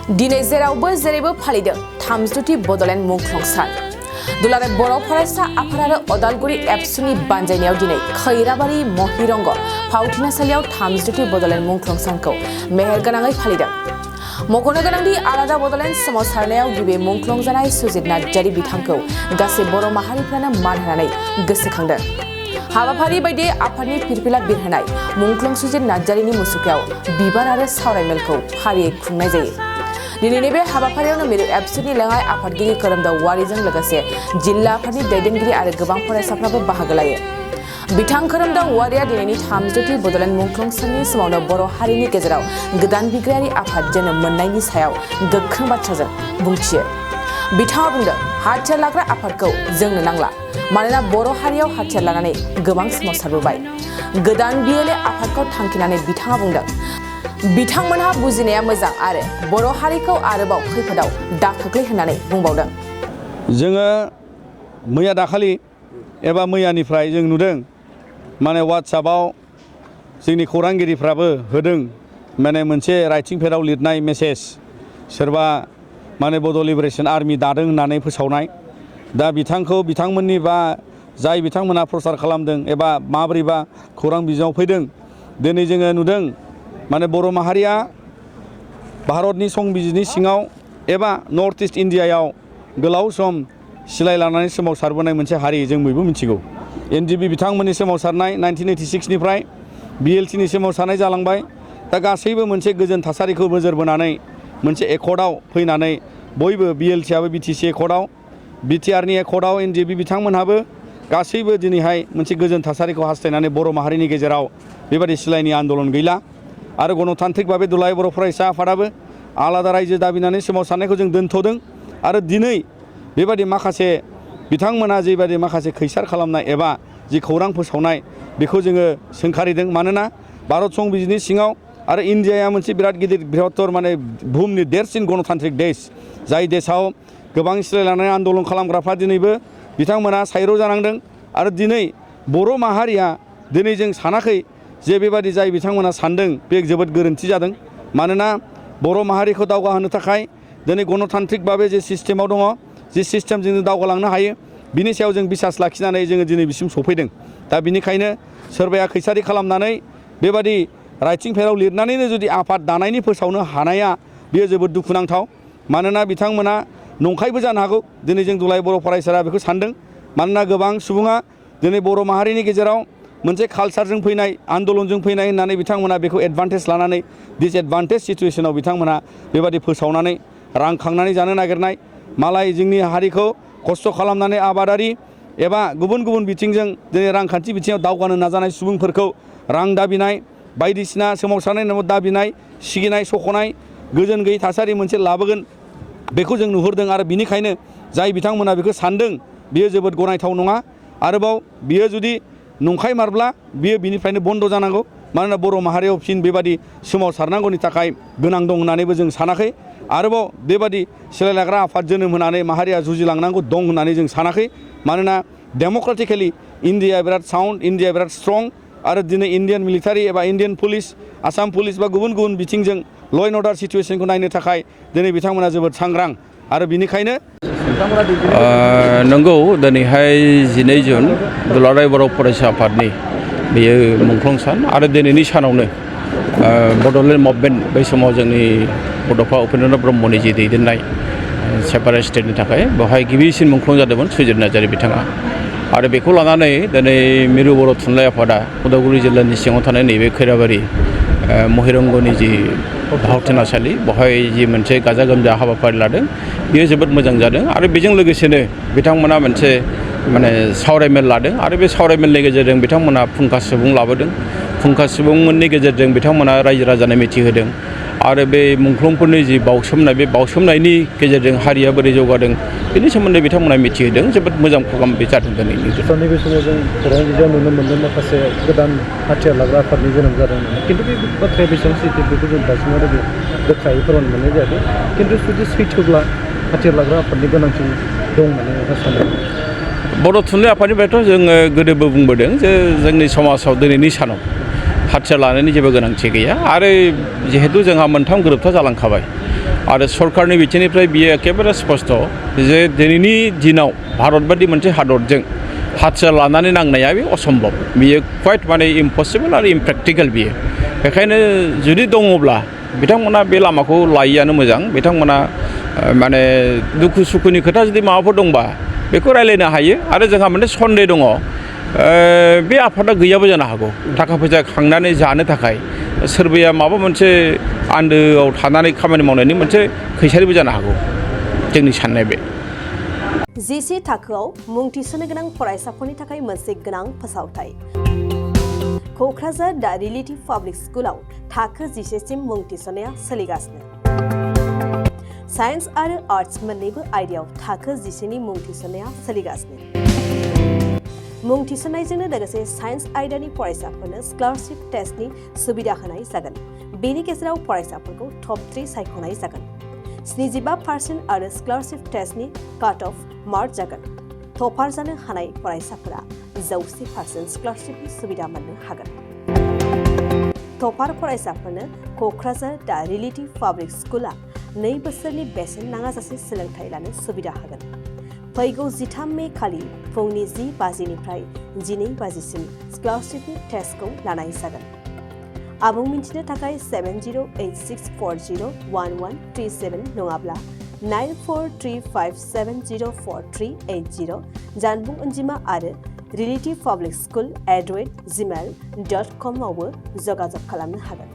दिनै जेरावबो जेरैबो फालिदों 30थि बड'लेण्ड मुंख्लं सान। दुलाराय बर' फरायसा आफाद आरो अदालगुरि एबसुनि बानजायनायाव दिनै खैराबारि महिरंग फावथिनासालियाव 30थि बड'लेण्ड मुंख्लं सानखौ मेहेरगोनाङै फालिदों। मख'नो गोनांदि आलादा बड'लेण्ड सोमावसारनायाव गिबि मुंख्लं जानाय सुजित नार्जारि बिथांखौ गासै बर' माहारिफ्रानो मान होनानै गोसोखांदों। हाबाफारि बायदि आफादनि फिरफिला बिरहोनाय मुंख्लं सुजित नार्जारिनि मुसुखायाव बिबार आरो सावरायमेलखौ फारियै खुंनाय जायो। दिनैनि बे हाबाफारियावनो मिरु एबसुनि लेङाइ आफादगिरि खोरोमदाव वारिजों लोगोसे जिल्ला आफादनि दैदेनगिरि आरो गोबां फरायसाफ्राबो बाहागो लायो। बिथां खोरोमदाव वारिया दिनैनि 30थि बड'लेण्ड मुंख्लं साननि समावनो बर' हारिनि गेजेराव गोदान बिग्रायारि आफाद जोनोम मोननायनि सायाव गोख्रों बाथ्राजों बुंथियो। बिथाङा बुंदों, हाथियार लाग्रा आफादखौ जोंनो नांला, मानोना बर' हारियाव हाथियार लानानै गोबां सोमावसारबोबाय। गोदान बिएलए आफादखौ थांखिनानै बिथाङा बुंदों, बिथांमोनहा बुजिनाया मोजां आरो बर' हारिखौ आरोबाव खैफोदाव दाखोख्लै होननानै बुंबावदों। जोङो मैया दाखालि एबा मैयानिफ्राय जों नुदों माने वाट्सएपआव जोंनि खौरांगिरिफ्राबो होदों माने मोनसे राइटिं पेडआव लिरनाय मेसेज सोरबा माने बड' लिबारेशन आर्मि दादों होननानै फोसावनाय। दा बिथांमोननि बा जाय बिथांमोनहा प्रसार खालामदों एबा माबोरैबा खौरां बिजोङाव फैदों, दिनै जोङो नुदों माने बर' माहारिया भारतनि संबिजिरनि सिङाव एबा नर्थ इस्ट इण्डियायाव गोलाव सम सिलाय लानानै सोमावसारबोनाय मोनसे हारि जों बयबो मिथिगौ। एनडिबि बिथांमोननि सोमावसारनाय 1986निफ्राय बिएलटिनि सोमावसारनाय जालांबाय। दा गासैबो मोनसे गोजोन थासारिखौ नोजोर बोनानै मोनसे एकर्डआव फैनानै बयबो बिएलटिआबो बिटिसि एकर्डआव, बिटिआरनि एकर्डआव एनडिबि बिथांमोनहाबो गासैबो दिनैहाय मोनसे गोजोन थासारिखौ हास्थायनानै बर' माहारिनि गेजेराव बेबादि सिलायनि आन्दलन गैला आरो गणतान्त्रिक भाबे दुलाराय बर' फरायसा आफादाबो आलादा रायजो दाबिनानै सोमावसारनायखौ जों दोनथ'दों आरो दिनै बेबादि माखासे बिथांमोना जेबादि माखासे खैसार खालामनाय एबा जि खौरां फोसावनाय बेखौ जोङो सोंखारिदों। मानोना भारत संबिजिरनि सिङाव आरो इण्डियाया मोनसे बिराद गिदिर बृहत्तर माने बुहुमनि देरसिन गणतान्त्रिक देश, जाय देशाव गोबां सिलाय लानाय आन्दलन खालामग्राफ्रा दिनैबो बिथांमोना साइड जानांदों। आरो दिनै बर' माहारिया दिनै जों सानाखै जे बेबादि जाय बिथांमोना सानदों बे जोबोद गोरोन्थि जादों। मानोना बर' माहारिखौ दावगाहोनो थाखाय दिनै गणतान्त्रिक भाबे जे सिस्टेमाव दङ, जे सिस्टेमजों जों दावगालांनो हायो, बिनि सायाव जों बिसास लाखिनानै जोङो दिनै बिसिम सफैदों। दा बिनिखायनो सोरबाया खैसारि खालामनानै बेबादि राइटिं पेडआव लिरनानैनो जुदि आफाद दानायनि फोसावनो हानाया बेयो जोबोद दुखुनांथाव। मानोना बिथांमोना नंखायबो जानो हागौ। दिनै जों दुलाराय बर' फरायसाया बेखौ सानदों। मानोना गोबां सुबुङा दिनै बर' माहारिनि गेजेराव मोनसे कालचारजों फैनाय आन्दलनजों फैनाय होननानै बिथांमोना बेखौ एडभान्टेज लानानै डिसएडभान्टेज सिचुवेसनाव बिथांमोना बेबादि फोसावनानै रां खांनानै जानो नागिरनाय, मालाय जोंनि हारिखौ खस्थ' खालामनानै आबादारि एबा गुबुन गुबुन बिथिंजों दिनै रांखान्थि बिथिङाव दावगानो नाजानाय सुबुंफोरखौ रां दाबिनाय, बायदिसिना सोमावसारनाय नामाव दाबिनाय, सिगिनाय, सख'नाय, गोजोन गैयै थासारि मोनसे लाबोगोन बेखौ जों नुहुरदों। आरो बिनिखायनो जाय बिथांमोना बेखौ सानदों बियो जोबोद गनायथाव नङा। आरोबाव बियो जुदि नंखाय मारब्ला बियो बिनिफ्रायनो बन्द' जानांगौ। मानोना बर' माहारियाव फिन बेबादि सोमावसारनांगौनि थाखाय गोनां दं होननानैबो जों सानाखै। आरोबाव बेबादि सिलाय लाग्रा आफाद जोनोम होनानै माहारिया जुजिलांनांगौ दं होननानै जों सानाखै। मानोना डेम'क्रेटिकेलि इण्डियाया बिराद साउन्ड, इण्डियाया बिराद स्ट्रं आरो दिनै इण्डियान मिलिटारि एबा इण्डियान पुलिस, आसाम पुलिस बा गुबुन गुबुन बिथिंजों ल' एन्ड अर्डार सिचुवेसनखौ नायनो थाखाय दिनै बिथांमोना जोबोद सांग्रां। आरो बिनिखायनो नंगौ, दिनैहाय 12 जुन दुलाराय बर' फरायसा आफादनि बेयो मुंख्लं सान आरो दिनैनि सानावनो बड'लेण्ड मुभमेन्ट बै समाव जोंनि बड'फा उपेन्द्र ब्रह्मनि जि दैदेननाय सेपारेट स्टेटनि थाखाय बेवहाय गिबिसिन मुंख्लं जादोंमोन सुजित नार्जारि बिथाङा। आरो बेखौ लानानै दिनै मिरु बर' थुनलाइ आफादा उदालगुरि जिल्लानि सिङाव थानाय नैबे खैराबारि महिरंगनि जि भावथिनासालि बेवहाय जि मोनसे गाजा गोमजा हाबाफारि लादों बेयो जोबोद मोजां जादों। आरो बेजों लोगोसेनो बिथांमोना मोनसे माने सावरायमेल लादों आरो बे सावरायमेलनि गेजेरजों बिथांमोना फुंखा सुबुं लाबोदों। फुंखा सुबुंमोननि गेजेरजों बिथांमोना रायजो राजानो मिथिहोदों। आरो बे मुंख्लंफोरनि जि बावसोमनाय, बे बावसोमनायनि गेजेरजों हारिया बोरै जौगादों बेनि सोमोन्दै बिथांमोना मिथिहोदों। जोबोद मोजां प्रग्राम बे जादों दिनैनि। नैबे समाव जों खौरां बिजोङाव नुनो मोन्दों माखासे गोदान हाथियार लाग्रा आफादनि जोनोम जादों होननानै, खिन्थु बे बाथ्राया बेसेबां सैथो बेखौ जों दासिमहालागै रोखायै फोरमान मोननाय जायाखै। खिन्थु जुदि सैथोब्ला हाथियार लाग्रा आफादनि गोनांथि दं होननानै नोंथाङा सानो? बर' थुनलाइ आफादनिफ्रायथ' जोङो गोदोबो बुंबोदों जे जोंनि समाजाव दिनैनि सानाव हाथियार लानायनि जेबो गोनांथि गैया। आरो जिहेतु जोंहा मोनथाम गोरोबथा जालांखाबाय आरो सरकारनि बिथिंनिफ्राय बियो एखेबारे स्पष्ट जे दिनैनि दिनाव भारत बादि मोनसे हादरजों हाथियार लानानै नांनाया बे असम्भब बियो क्वाइट माने इम्पसिबल आरो इमप्रेक्टिकेल बियो बेखायनो जुदि दङब्ला बिथांमोना बे लामाखौ लायैयानो मोजां बिथांमोना माने दुखु सुखुनि खोथा जुदि माबाफोर दंबा बेखौ रायलायनो हायो आरो जोंहा मोनसे सन्देह दङ बे आफादा गैयाबो जानो हागौ थाखा फैसा खांनानै जानो थाखाय सोरबाया माबा मोनसे आन्दोआव थानानै खामानि मावनायनि मोनसे खैसारिबो जानो हागौ जोंनि साननाय बे जिसे थाखोआव मुं थिसननो गोनां फरायसाफोरनि थाखाय मोनसे गोनां फोसावथाय क'क्राझार दा रिलेटिभ पाब्लिक स्कुलाव थाखो 10 सिम मुं थिसननाया सोलिगासिनो साइन्स आरो आर्ट्स मोन्नैबो आयदायाव थाखो 10 नि मुं थिसननाया सोलिगासिनो मुं थिसननायजोंनो लोगोसे साइन्स आयदानि फरायसाफोरनो स्कलारशिप टेस्टनि सुबिदा होनाय जागोन बेनि गेजेराव फरायसाफोरखौ टप 3 सायख'नाय जागोन 75% आरो स्कलारशिप टेस्टनि काट अफ मार्क जागोन टपार जानो हानाय फरायसाफोरा 100% स्कलारशिपनि सुबिदा मोननो हागोन टपार फरायसाफोरनो क'क्राझार दा रिलेटिभ पाब्लिक स्कुला 2 बोसोरनि बेसेन नाङाजासे सोलोंथाइ लानो सुबिदा होगोन फैगौ 13 मे खालि फुंनि 10 बाजिनिफ्राय 12 बाजिसिम स्कलारशिपनि टेस्टखौ लानाय जागोन आबुं मिन्थिनो थाखाय 7086401137 नङाब्ला 9435704380 जानबुं अनजिमा आरो relativpublicschool@gmail.com आवबो जगाजग खालामनो हागोन